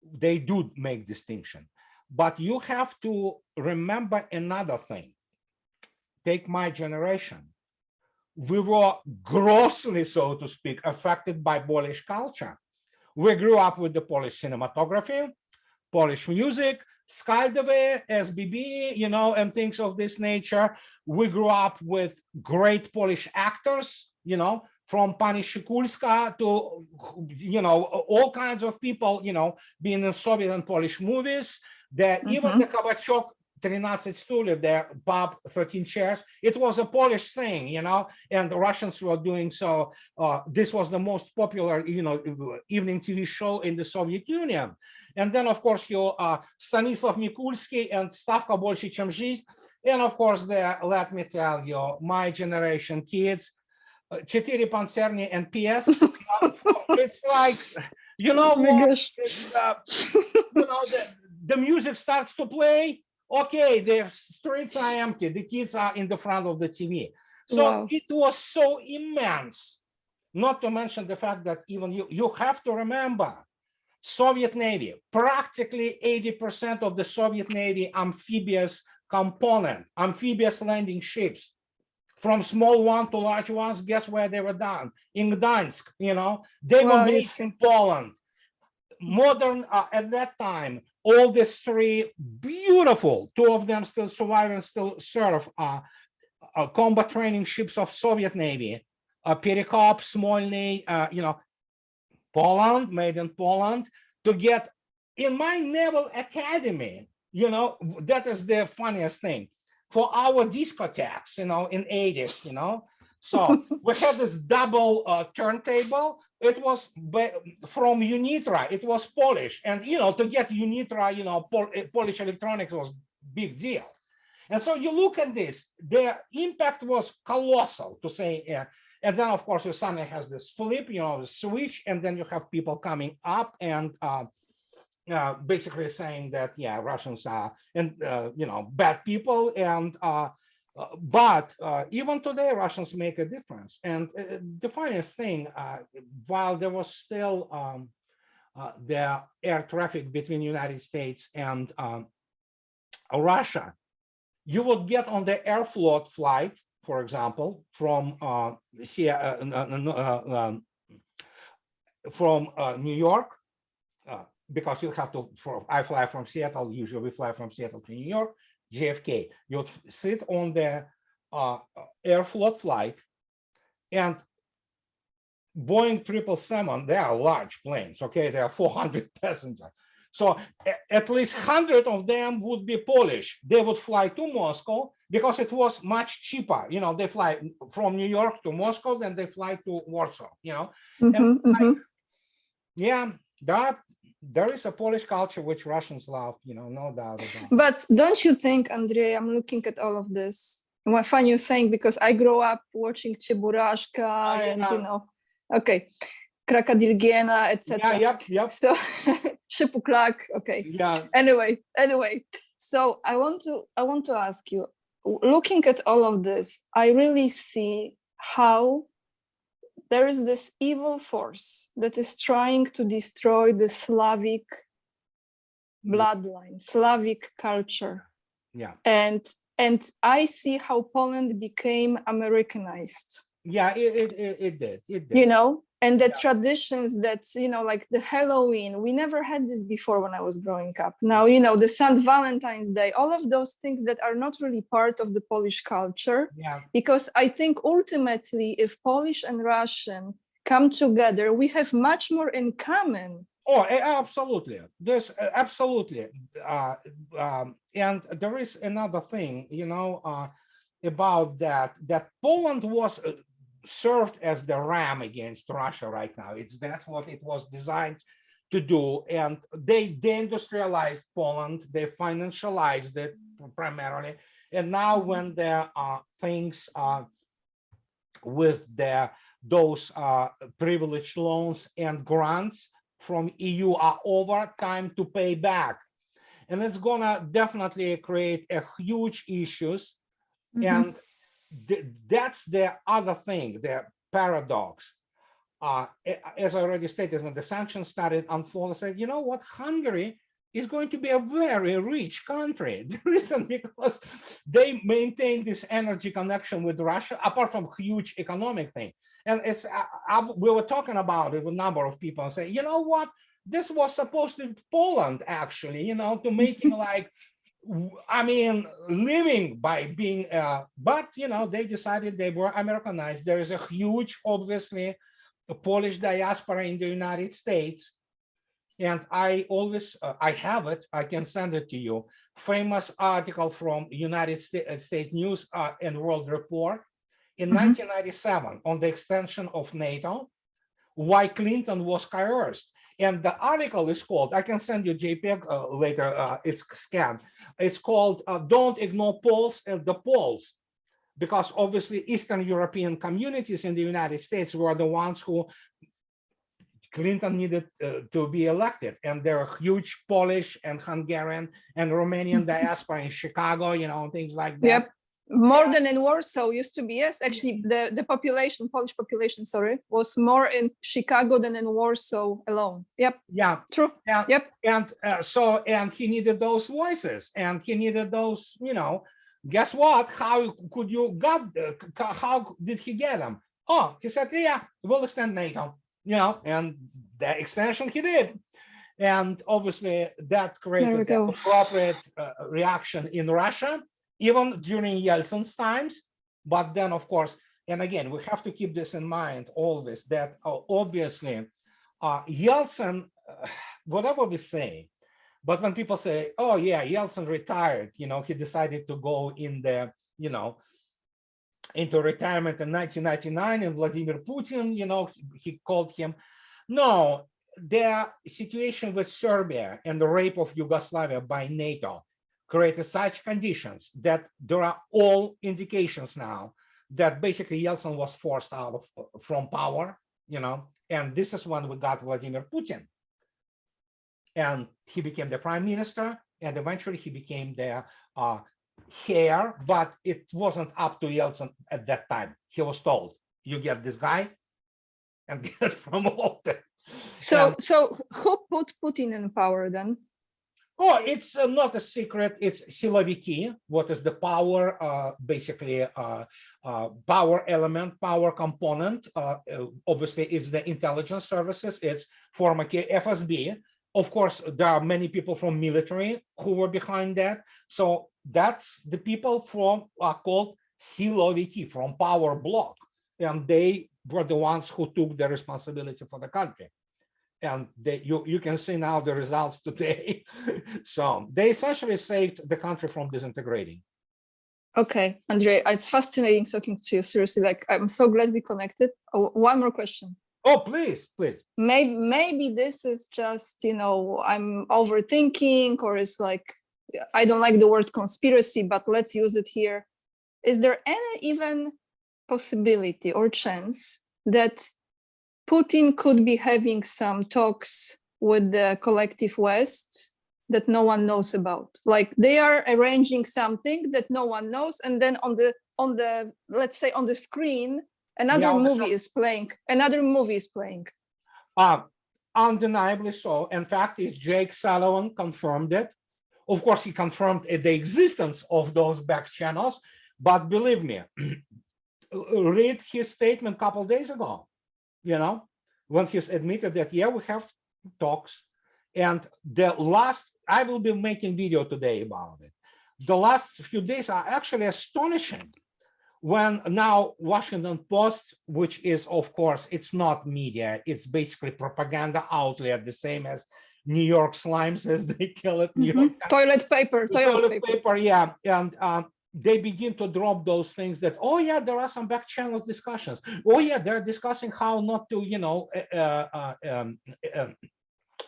They do make distinction, but you have to remember another thing. Take my generation. We were grossly, so to speak, affected by Polish culture. We grew up with the Polish cinematography, Polish music, Skaldowy, SBB, and things of this nature. We grew up with great Polish actors, from Pani Sikulska to, all kinds of people, being in Soviet and Polish movies. Even the Kabachok 13 stuli, the pub 13 chairs, it was a Polish thing, and the Russians were doing so. This was the most popular, evening TV show in the Soviet Union. And then, of course, you Stanislav Mikulski and Stavka Больше чем жизнь. And of course, let me tell you, my generation kids, Четыре Pancerny and PS. It's like, the music starts to play. Okay, the streets are empty. The kids are in the front of the TV. So it was so immense. Not to mention the fact that even you have to remember, Soviet Navy, practically 80% of the Soviet Navy amphibious component, amphibious landing ships, from small one to large ones, guess where they were done? In Gdansk, they were made in Poland. Modern, at that time, all these three beautiful, two of them still survive and still serve, combat training ships of Soviet Navy, Perikop, Smolny, Poland, made in Poland, to get in my naval academy, that is the funniest thing, for our discotheques, in 80s, so we had this double turntable. It was from Unitra, it was Polish, and to get Unitra, Polish electronics was big deal. And so you look at this, the impact was colossal, to say. And then, of course, your suddenly has this flip, the switch, and then you have people coming up and basically saying that, yeah, Russians are, and bad people. And but even today, Russians make a difference. And the funniest thing, while there was still the air traffic between United States and Russia, you would get on the Airflot flight, for example, from New York, because you have to, I fly from Seattle, usually we fly from Seattle to New York, JFK. You would sit on the Airfloat flight, and Boeing 777, they are large planes, okay? They are 400 passengers. So at least 100 of them would be Polish. They would fly to Moscow because it was much cheaper. You know, they fly from New York to Moscow, then they fly to Warsaw, you know? And yeah, there is a Polish culture which Russians love, you know, no doubt about it. But don't you think, Andrei, I'm looking at all of this. What fun you're saying, because I grew up watching Cheburashka and, you know, okay, Krakadilgiena, etc. Yep. So Shipuklak, okay. Yeah. Anyway. So I want to ask you, looking at all of this, I really see how there is this evil force that is trying to destroy the Slavic bloodline, Slavic culture. Yeah. And I see how Poland became Americanized. Yeah, it did. You know, and the traditions that, you know, like the Halloween, we never had this before when I was growing up. Now, you know, the St. Valentine's Day, all of those things that are not really part of the Polish culture. Yeah. Because I think ultimately, if Polish and Russian come together, we have much more in common. Oh, absolutely. There's absolutely. And there is another thing, you know, about that Poland was served as the ram against Russia right now. That's what it was designed to do. And they deindustrialized Poland, they financialized it primarily. And now when there are things with those privileged loans and grants from EU are over, time to pay back. And it's gonna definitely create a huge issues. And that's the other thing, the paradox. As I already stated, when the sanctions started unfolding, I said, you know what, Hungary is going to be a very rich country. The reason because they maintain this energy connection with Russia, apart from huge economic thing. And it's we were talking about it with a number of people and say, you know what, this was supposed to be Poland actually, you know, to make it like, I mean, living by being, but, you know, they decided they were Americanized. There is a huge, obviously, Polish diaspora in the United States. And I always, I have it, I can send it to you. Famous article from United States News and World Report in 1997 on the extension of NATO, why Clinton was coerced. And the article is called, I can send you JPEG later, it's scanned. It's called Don't Ignore Poles and the Poles, because obviously Eastern European communities in the United States were the ones who Clinton needed to be elected. And there are huge Polish and Hungarian and Romanian diaspora in Chicago, you know, things like that. Yep. More than in Warsaw used to be, yes. Actually, the population, Polish population, sorry, was more in Chicago than in Warsaw alone. Yep. Yeah. True. And, yep. And he needed those voices, and he needed those, you know, guess what? How could you how did he get them? Oh, he said, yeah, we'll extend NATO, you know, and the extension he did. And obviously that created the appropriate reaction in Russia, even during Yeltsin's times. But then, of course, and again, we have to keep this in mind always, that obviously Yeltsin, whatever we say, but when people say, oh yeah, Yeltsin retired, you know, he decided to go in the, you know, into retirement in 1999, and Vladimir Putin, you know, he called him. No, the situation with Serbia and the rape of Yugoslavia by NATO created such conditions that there are all indications now that basically Yeltsin was forced out from power, you know, and this is when we got Vladimir Putin. And he became the prime minister, and eventually he became the heir, but it wasn't up to Yeltsin at that time. He was told, you get this guy and get promoted. So who put Putin in power then? Oh, it's not a secret. It's Siloviki. What is the power? Basically, power element, power component. Obviously, it's the intelligence services. It's former FSB. Of course, there are many people from military who were behind that. So that's the people from are called Siloviki, from power bloc, and they were the ones who took the responsibility for the country. And you can see now the results today. So they essentially saved the country from disintegrating. Okay, Andrei, it's fascinating talking to you. Seriously, like I'm so glad we connected. Oh, one more question. Oh, please, please. Maybe this is just, you know, I'm overthinking, or it's like, I don't like the word conspiracy, but let's use it here. Is there any even possibility or chance that Putin could be having some talks with the collective West that no one knows about? Like they are arranging something that no one knows, and then on the let's say on the screen, another movie is playing. Undeniably so. In fact, Jake Sullivan confirmed it. Of course, he confirmed the existence of those back channels, but believe me, read his statement a couple of days ago, you know, when he's admitted that, yeah, we have talks. And the last, I will be making video today about it. The last few days are actually astonishing. When now Washington Post, which is, of course, it's not media, it's basically propaganda outlet, the same as New York Slimes, as they call it. New York toilet paper, yeah. And they begin to drop those things that, oh yeah, there are some back channels discussions. Oh yeah, they're discussing how not to, you know,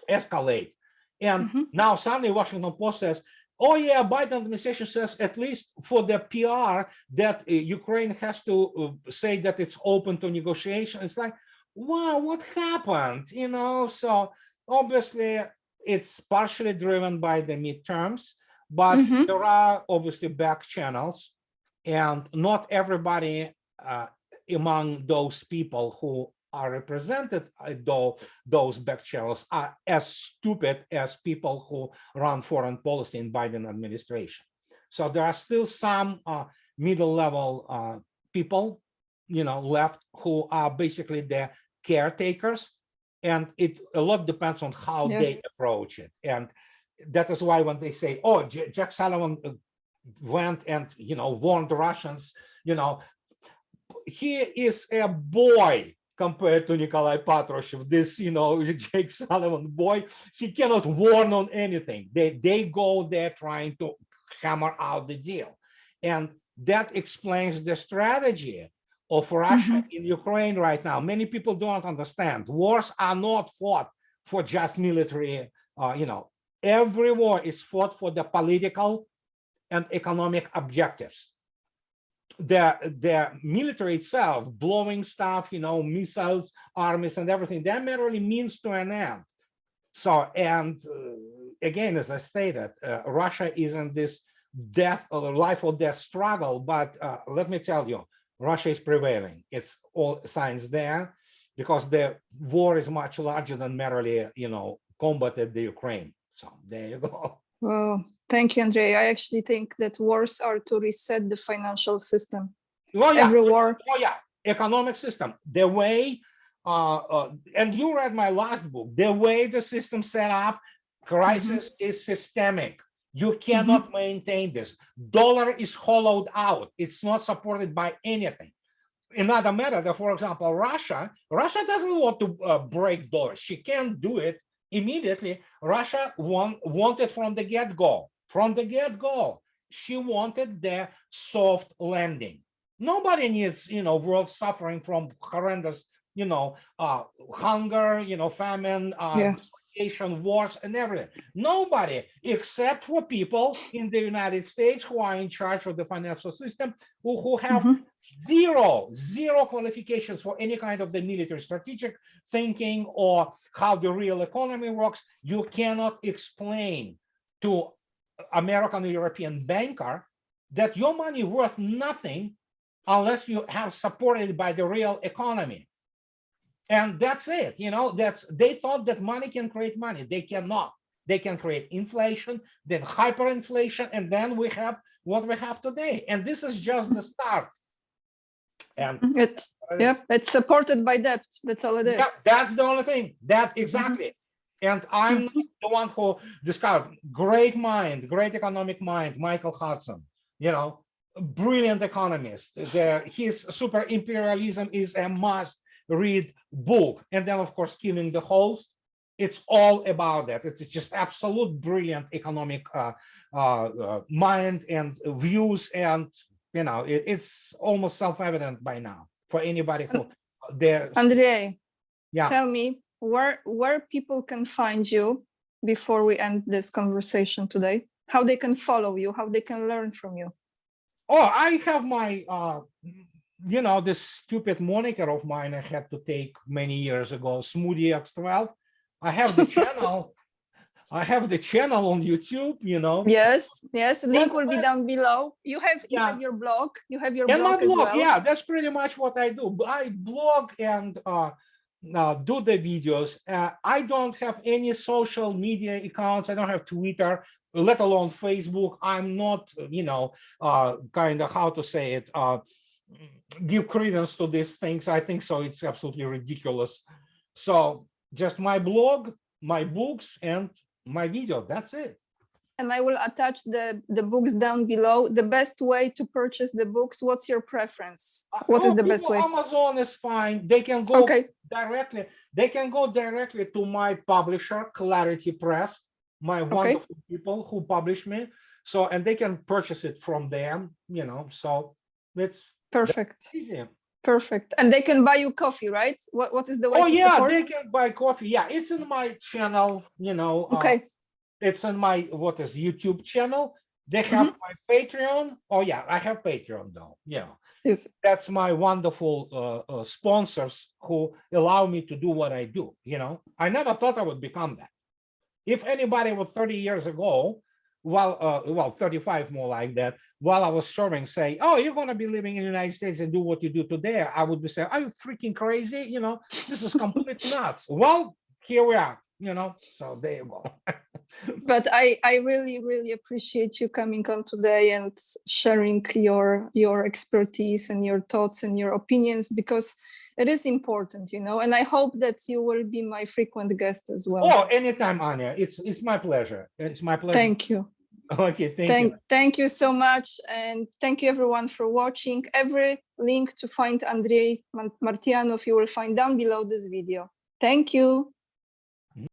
escalate. And now suddenly Washington Post says, oh yeah, Biden administration says, at least for the PR, that Ukraine has to say that it's open to negotiation. It's like, wow, what happened? You know, so obviously it's partially driven by the midterms, but there are obviously back channels, and not everybody among those people who are represented, though those back channels are as stupid as people who run foreign policy in Biden administration. So there are still some middle level people, you know, left who are basically the caretakers, and it a lot depends on how they approach it. And that is why when they say, oh, Jack Sullivan went and, you know, warned the Russians, you know, he is a boy compared to Nikolai Patrushev, this, you know, Jake Sullivan boy. He cannot warn on anything. They go there trying to hammer out the deal. And that explains the strategy of Russia in Ukraine right now. Many people don't understand. Wars are not fought for just military, you know, every war is fought for the political and economic objectives. The military itself, blowing stuff, you know, missiles, armies, and everything, that merely means to an end. So, and again, as I stated, Russia is in this death or life or death struggle. But let me tell you, Russia is prevailing. It's all signs there, because the war is much larger than merely, you know, combated the Ukraine. So there you go. Well, thank you, Andrei. I actually think that wars are to reset the financial system. Oh yeah, every war. Oh yeah, economic system. The way, and you read my last book. The way the system set up, crisis is systemic. You cannot maintain this. Dollar is hollowed out. It's not supported by anything. Another matter that, for example, Russia doesn't want to break dollar. She can't do it immediately. Russia wanted from the get-go. From the get-go, she wanted the soft landing. Nobody needs, you know, world suffering from horrendous, you know, hunger, you know, famine, dislocation, wars, and everything. Nobody, except for people in the United States who are in charge of the financial system, who have zero qualifications for any kind of the military strategic thinking or how the real economy works. You cannot explain to American or European banker that your money worth nothing unless you have supported by the real economy. And that's it. You know, they thought that money can create money. They cannot. They can create inflation, then hyperinflation, and then we have what we have today. And this is just the start. And it's supported by debt. That's all it is. That's the only thing. That exactly. And I'm not the one who discovered great mind, great economic mind, Michael Hudson, brilliant economist. His Super Imperialism is a must-read book. And then, of course, Killing the Host. It's all about that. It's just absolute brilliant economic mind and views. And, it's almost self-evident by now for anybody who there. Andrei, yeah. Tell me where people can find you before we end this conversation today, how they can follow you, how they can learn from you. Oh, I have my, this stupid moniker of mine I had to take many years ago, Smoothie X12. I have the channel. I have the channel on YouTube, Yes. Link will be down below. You have your blog. You have your blog as well. Yeah, that's pretty much what I do. I blog and do the videos. I don't have any social media accounts. I don't have Twitter, let alone Facebook. I'm not, kind of, how to say it, give credence to these things. I think so. It's absolutely ridiculous. So just my blog, my books, and my video. That's it. And I will attach the books down below. The best way to purchase the books, what's your preference? What is the best way? Amazon is fine. They can go directly. They can go directly to my publisher, Clarity Press, my wonderful people who publish me. So, and they can purchase it from them, so it's perfect. Perfect. And they can buy you coffee, right? What is the way to support? They can buy coffee. Yeah, it's in my channel, it's in my YouTube channel. They have my Patreon. Oh yeah, I have Patreon though. Yeah. Yes. That's my wonderful sponsors who allow me to do what I do. I never thought I would become that. If anybody was 30 years ago, 35 more like that, while I was serving, say, oh, you're going to be living in the United States and do what you do today, I would be saying, are you freaking crazy? This is complete nuts. Well, here we are, so there you go. But I really, really appreciate you coming on today and sharing your expertise and your thoughts and your opinions, because it is important, and I hope that you will be my frequent guest as well. Oh, anytime, Anya. It's my pleasure. It's my pleasure. Thank you. Okay, thank you. Thank you so much. And thank you everyone for watching. Every link to find Andrei Martyanov you will find down below this video. Thank you.